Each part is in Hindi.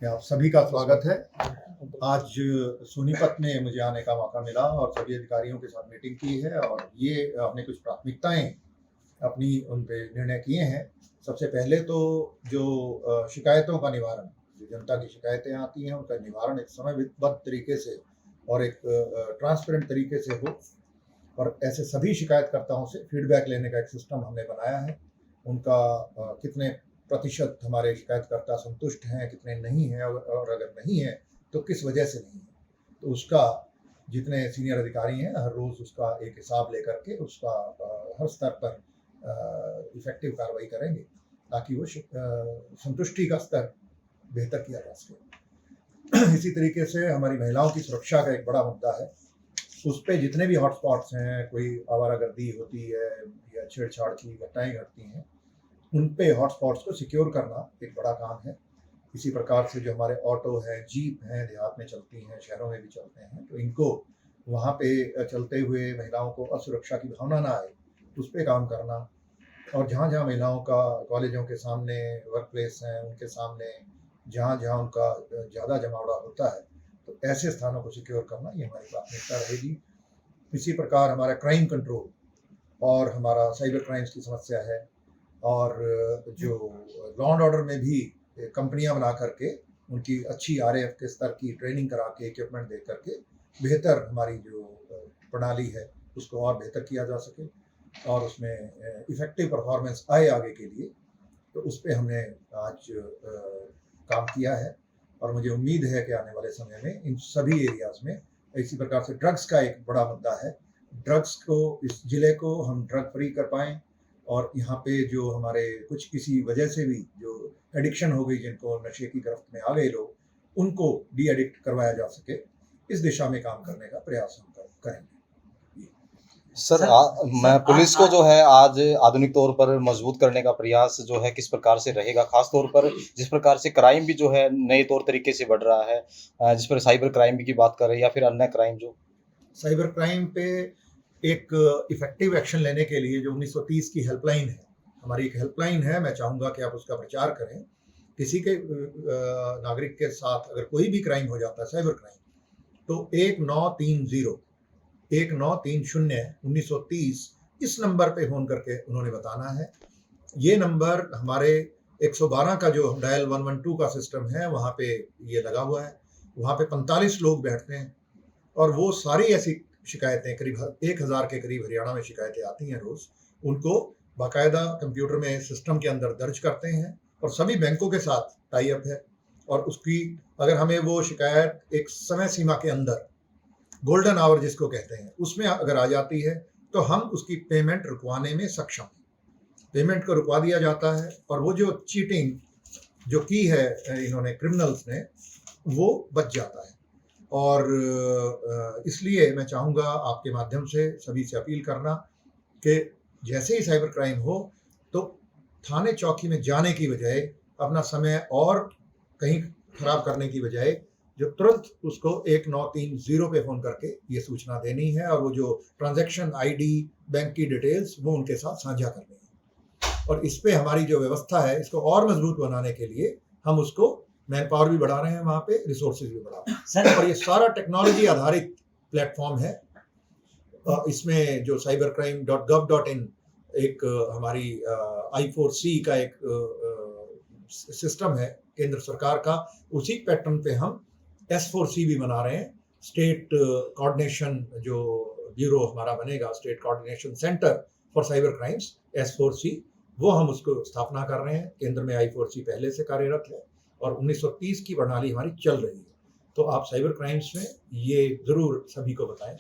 में आप सभी का स्वागत है। आज सोनीपत में मुझे आने का मौका मिला और सभी अधिकारियों के साथ मीटिंग की है और ये हमने कुछ प्राथमिकताएं अपनी उन पे निर्णय किए हैं। सबसे पहले तो जो शिकायतों का निवारण, जो जनता की शिकायतें आती हैं उनका निवारण एक समयबद्ध तरीके से और एक ट्रांसपेरेंट तरीके से हो, और ऐसे सभी शिकायतकर्ताओं से फीडबैक लेने का एक सिस्टम हमने बनाया है। उनका कितने प्रतिशत हमारे शिकायतकर्ता संतुष्ट हैं, कितने नहीं हैं, और अगर नहीं है तो किस वजह से नहीं है, तो उसका जितने सीनियर अधिकारी हैं हर रोज़ उसका एक हिसाब लेकर के उसका हर स्तर पर इफेक्टिव कार्रवाई करेंगे ताकि वो संतुष्टि का स्तर बेहतर किया जा सके। इसी तरीके से हमारी महिलाओं की सुरक्षा का एक बड़ा मुद्दा है। उस पर जितने भी हॉटस्पॉट्स हैं, कोई आवारागर्दी होती है या छेड़छाड़ की घटनाएं घटती हैं, उन पे हॉटस्पॉट्स को सिक्योर करना एक बड़ा काम है। इसी प्रकार से जो हमारे ऑटो हैं, जीप हैं, देहात में चलती हैं, शहरों में भी चलते हैं, तो इनको वहाँ पे चलते हुए महिलाओं को असुरक्षा की भावना ना आए, उस पर काम करना। और जहाँ जहाँ महिलाओं का कॉलेजों के सामने, वर्क प्लेस हैं उनके सामने, जहाँ जहाँ उनका ज़्यादा जमावड़ा होता है, तो ऐसे स्थानों को सिक्योर करना ये हमारी प्राथमिकता रहेगी। इसी प्रकार हमारा क्राइम कंट्रोल और हमारा साइबर क्राइम्स की समस्या है, और जो लॉ एंड ऑर्डर में भी कंपनियां बना करके उनकी अच्छी आरएएफ के स्तर की ट्रेनिंग करा के, इक्विपमेंट दे करके बेहतर हमारी जो प्रणाली है उसको और बेहतर किया जा सके और उसमें इफेक्टिव परफॉर्मेंस आए आगे के लिए, तो उस पर हमने आज काम किया है। और मुझे उम्मीद है कि आने वाले समय में इन सभी एरियाज में, इसी प्रकार से ड्रग्स का एक बड़ा मुद्दा है, ड्रग्स को, इस जिले को हम ड्रग फ्री कर पाएँ, और यहाँ पे जो हमारे कुछ किसी वजह से भी जो एडिक्शन हो गई, जिनको नशे की गिरफ्त में आ गए लोग, उनको डी एडिक्ट करवाया जा सके, इस दिशा में काम करने का प्रयास हम करेंगे। सर, मैं पुलिस को जो है आज आधुनिक तौर पर मजबूत करने का प्रयास जो है किस प्रकार से रहेगा, खास तौर पर जिस प्रकार से क्राइम भी जो है नए तौर तरीके से बढ़ रहा है, जिस पर साइबर क्राइम की बात कर रहे हैं या फिर अन्य क्राइम, जो साइबर क्राइम पे एक इफेक्टिव एक्शन लेने के लिए जो 1930 की हेल्पलाइन है, हमारी एक हेल्पलाइन है, मैं चाहूँगा कि आप उसका प्रचार करें। किसी के नागरिक के साथ अगर कोई भी क्राइम हो जाता है, साइबर क्राइम, तो 1930 इस नंबर पे फ़ोन करके उन्होंने बताना है। ये नंबर हमारे 112 का जो डायल 112 का सिस्टम है वहाँ पे ये लगा हुआ है। वहाँ पे 45 लोग बैठते हैं और वो सारी ऐसी शिकायतें, करीब 1000 के करीब हरियाणा में शिकायतें आती हैं रोज़, उनको बाकायदा कंप्यूटर में सिस्टम के अंदर दर्ज करते हैं और सभी बैंकों के साथ टाई अप है। और उसकी अगर हमें वो शिकायत एक समय सीमा के अंदर, गोल्डन आवर जिसको कहते हैं, उसमें अगर आ जाती है तो हम उसकी पेमेंट रुकवाने में सक्षम हैं। पेमेंट को रुकवा दिया जाता है और वो जो चीटिंग जो की है इन्होंने, क्रिमिनल्स ने, वो बच जाता है। और इसलिए मैं चाहूँगा आपके माध्यम से सभी से अपील करना कि जैसे ही साइबर क्राइम हो तो थाने चौकी में जाने की बजाय, अपना समय और कहीं खराब करने की बजाय, जो तुरंत उसको 1930 पे फ़ोन करके ये सूचना देनी है और वो जो ट्रांजैक्शन आईडी, बैंक की डिटेल्स, वो उनके साथ साझा करनी है। और इस पे हमारी जो व्यवस्था है, इसको और मजबूत बनाने के लिए हम उसको मैन पावर भी बढ़ा रहे हैं, वहाँ पे रिसोर्सेज भी बढ़ा रहे हैं, और ये सारा टेक्नोलॉजी आधारित प्लेटफॉर्म है। इसमें जो cybercrime.gov.in एक हमारी I4C का एक सिस्टम है केंद्र सरकार का, उसी पैटर्न पे हम S4C भी बना रहे हैं। स्टेट कोऑर्डिनेशन जो ब्यूरो हमारा बनेगा, state coordination centre for cyber crimes, S4C, वो हम उसको स्थापना कर रहे हैं। केंद्र में I4C पहले से कार्यरत है और 1930 की प्रणाली हमारी चल रही है। तो आप साइबर क्राइम्स में ये जरूर सभी को बताएं।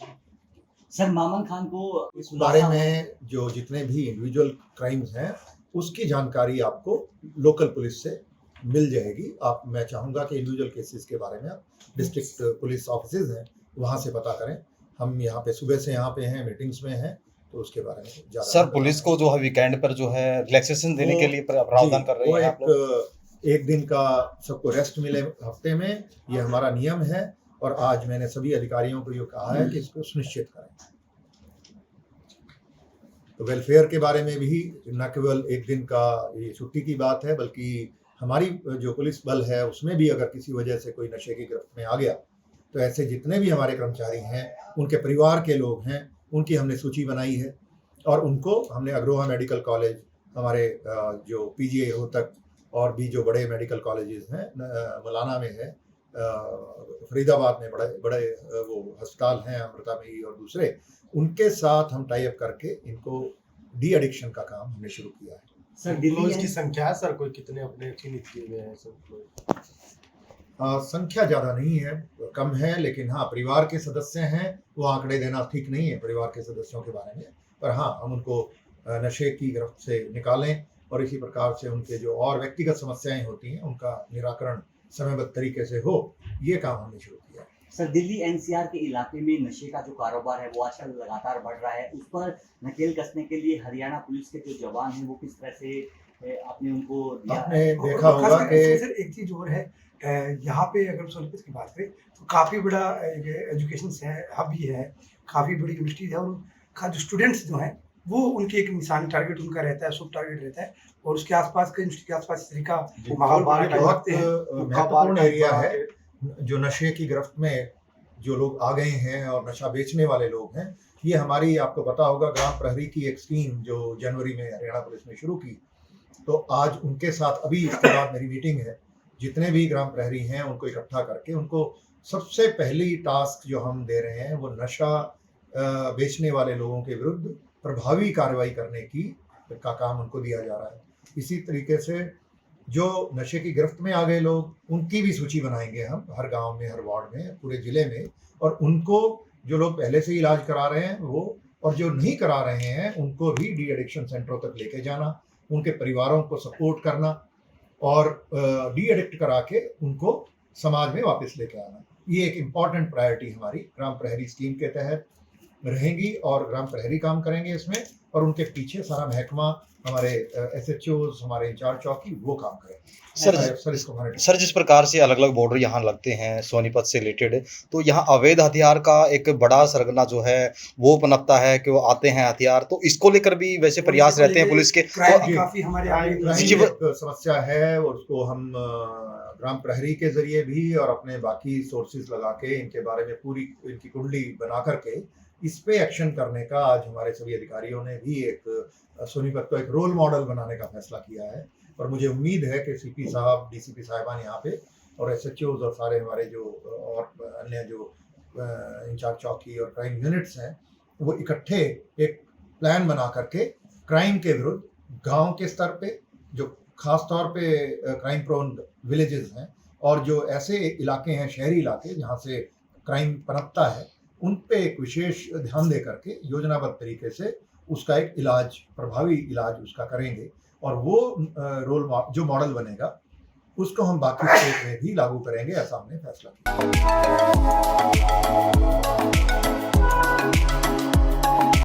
सर, मामन खान को इस बारे में जो जितने भी इंडिविजुअल क्राइम्स हैं उसकी जानकारी आपको लोकल पुलिस से मिल जाएगी। आप, मैं चाहूँगा कि इंडिविजुअल केसेस के बारे में आप डिस्ट्रिक्ट पुलिस ऑफिसेज हैं वहाँ से पता करें। हम यहाँ पे सुबह से यहाँ पे हैं, मीटिंग्स में हैं, तो उसके बारे में ज़्यादा। सर, पुलिस को जो है वीकेंड पर जो है रिलैक्सेशन देने के लिए प्रावधान कर रहे हैं आप लोग? एक दिन का सबको रेस्ट मिले हफ्ते में, ये हमारा नियम है। और आज मैंने सभी अधिकारियों को ये कहा है कि इसको सुनिश्चित करें। तो वेलफेयर के बारे में भी न केवल एक दिन का ये छुट्टी की बात है, बल्कि हमारी जो पुलिस बल है उसमें भी अगर किसी वजह से कोई नशे की गिरफ्त में आ गया तो ऐसे जितने भी हमारे कर्मचारी हैं, उनके परिवार के लोग हैं, उनकी हमने सूची बनाई है और उनको हमने अग्रोहा मेडिकल कॉलेज, हमारे जो पीजीआई रोहतक और भी जो बड़े मेडिकल कॉलेजेस हैं, मौलाना में है, फरीदाबाद में बड़े बड़े वो अस्पताल हैं, अमृतामयी और दूसरे, उनके साथ हम टाई अप करके इनको डी एडिक्शन का काम हमने शुरू किया है। सर दिल्ली एम्प्लॉयज की है संख्या है सर, कोई कितने अपने चिन्हित किए हुए हैं सर? संख्या ज़्यादा नहीं है, कम है, लेकिन हाँ परिवार के सदस्य हैं, वो आंकड़े देना ठीक नहीं है परिवार के सदस्यों के बारे में, पर हाँ हम उनको नशे की गिरफ्त से निकालें और इसी प्रकार से उनके जो और व्यक्तिगत समस्याएं होती हैं उनका निराकरण समयबद्ध तरीके से हो, ये काम हमने शुरू किया है। सर दिल्ली एनसीआर के इलाके में नशे का जो कारोबार है वो आजकल लगातार बढ़ रहा है, उस पर नकेल कसने के लिए हरियाणा पुलिस के जो जवान हैं वो किस तरह से आपने उनको दिया आपने है? देखा होगा कि सर एक चीज और है, यहाँ पे अगर सोनीपत की बात करें तो काफ़ी बड़ा एजुकेशन हब भी है, काफ़ी बड़ी यूनिवर्सिटीज है और उनका जो स्टूडेंट्स जो हैं वो उनके एक निशान टारगेट उनका रहता है, सब टारगेट रहता है और उसके आसपास के यूनिवर्सिटी के आसपास इस तरह का माहौल बहुत बनाना चाहते हैं। महत्वपूर्ण एरिया है जो नशे की गिरफ्त में जो लोग आ गए हैं और नशा बेचने वाले लोग हैं। ये हमारी, आपको पता होगा, ग्राम प्रहरी की एक स्कीम जो जनवरी में हरियाणा पुलिस ने शुरू की, तो आज उनके साथ अभी इसके बाद मेरी मीटिंग है, जितने भी ग्राम प्रहरी हैं उनको इकट्ठा करके उनको सबसे पहली टास्क जो हम दे रहे हैं वो नशा बेचने वाले लोगों के विरुद्ध प्रभावी कार्रवाई करने का काम उनको दिया जा रहा है। इसी तरीके से जो नशे की गिरफ्त में आ गए लोग उनकी भी सूची बनाएंगे हम, हर गांव में, हर वार्ड में, पूरे ज़िले में, और उनको जो लोग पहले से इलाज करा रहे हैं वो और जो नहीं करा रहे हैं उनको भी डी एडिक्शन सेंटरों तक लेके जाना, उनके परिवारों को सपोर्ट करना और डी एडिक्ट करा के उनको समाज में वापस लेके आना। ये एक इम्पॉर्टेंट प्रायोरिटी हमारी ग्राम प्रहरी स्कीम के तहत रहेंगी और ग्राम प्रहरी काम करेंगे इसमें, और उनके पीछे सारा महकमा, हमारे एसएचओज, हमारे इंचार्ज चौकी, वो काम करेंगे। सर जिस प्रकार से अलग अलग बॉर्डर यहाँ लगते हैं सोनीपत से रिलेटेड, तो यहाँ अवैध हथियार का एक बड़ा सरगना जो है वो पनपता है कि वो आते हैं हथियार, तो इसको लेकर भी वैसे प्रयास रहते हैं पुलिस के। क्राइम काफ़ी हमारे आगे एक समस्या है और उसको हम ग्राम प्रहरी के जरिए भी और अपने बाकी सोर्सेज लगा के इनके बारे में पूरी इनकी कुंडली बना करके इस पे एक्शन करने का आज हमारे सभी अधिकारियों ने भी एक सोनीपत को एक रोल मॉडल बनाने का फैसला किया है। और मुझे उम्मीद है कि सीपी साहब, डीसीपी साहिबान यहाँ पे और एसएचओज और सारे हमारे जो और अन्य जो इंचार्ज चौकी और क्राइम यूनिट्स हैं वो इकट्ठे एक प्लान बना करके क्राइम के विरुद्ध गांव के स्तर पे, जो खास तौर पे क्राइम प्रोन विलेजेस हैं और जो ऐसे इलाके हैं, शहरी इलाके, जहाँ से क्राइम पनपता है, उन पे एक विशेष ध्यान दे करके योजनाबद्ध तरीके से उसका एक इलाज, प्रभावी इलाज उसका करेंगे और वो रोल जो मॉडल बनेगा उसको हम बाकी स्टेट में भी लागू करेंगे, ऐसा हमने फैसला किया।